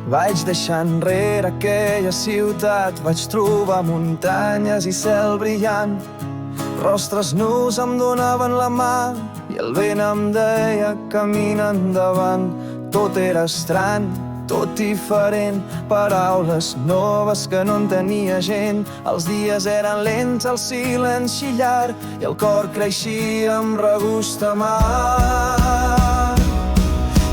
Vaig deixar enrere aquella ciutat, vaig trobar muntanyes i cel brillant. Rostres nus em donaven la mà i el vent em deia camina endavant. Tot era estrany, tot diferent, paraules noves que no entenia gent. Els dies eren lents, el silenci llarg i el cor creixia amb regust de mar.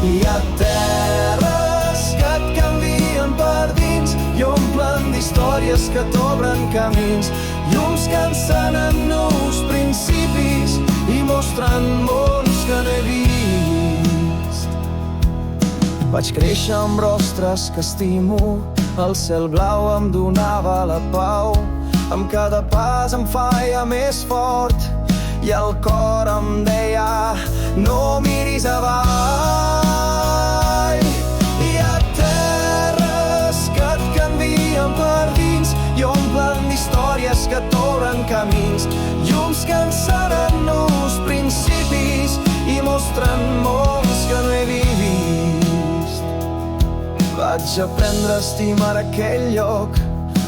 Hi ha terres que et canvien per dins i omplen d'històries que t'obren camins, llums que encenen nous principis i mostren mons que no he vist. Vaig créixer amb rostres que estimo, el cel blau em donava la pau, amb cada pas em feia més fort i el cor em deia no miris avall. Hi ha terres que et canvien per dins i omplen d'històries que t'obren camins, llums que encenen nous principis i mostren mons que no he vist. Vaig aprendre a estimar aquell lloc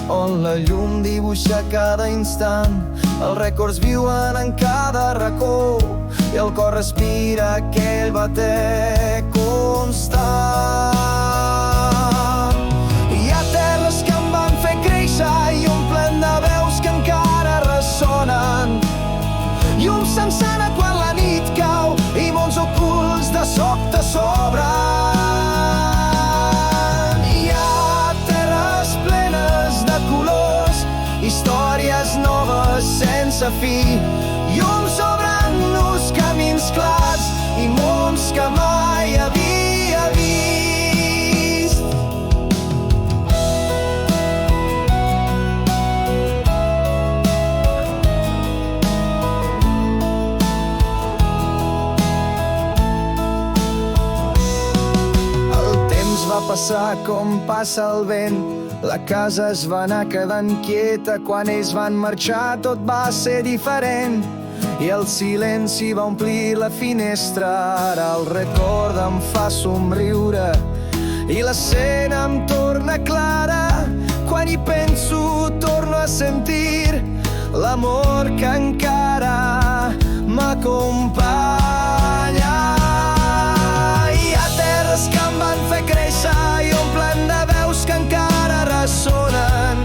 on la llum dibuixa cada instant. Els rècords viuen en cada racó i el cor respira aquell bater constant. Hi ha terres que em van fer créixer i omplen de veus que encara ressonen. Llum s'encena quan la nit cau i mons ocults de sobte s'obren. Històries noves sense fi, llums obrant-nos camins clars i mons que mai havia vist. El temps va passar com passa el vent, la casa es va anar quedant quieta. Quan ells van marxar tot va ser diferent i el silenci va omplir la finestra. Ara el record em fa somriure i l'escena em torna clara. Quan hi penso torno a sentir l'amor que encara m'acompanya. Hi ha terres que em van fer créixer i omplen de veus que encara ressonen.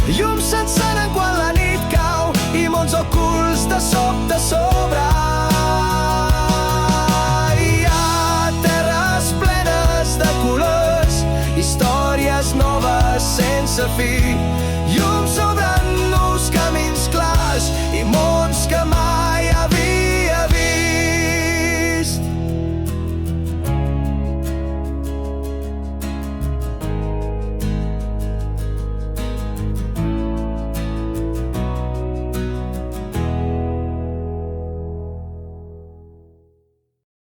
Llums s'encenen quan la nit cau i mons ocults de sobte s'obren. Hi ha terres plenes de colors, històries noves sense fi,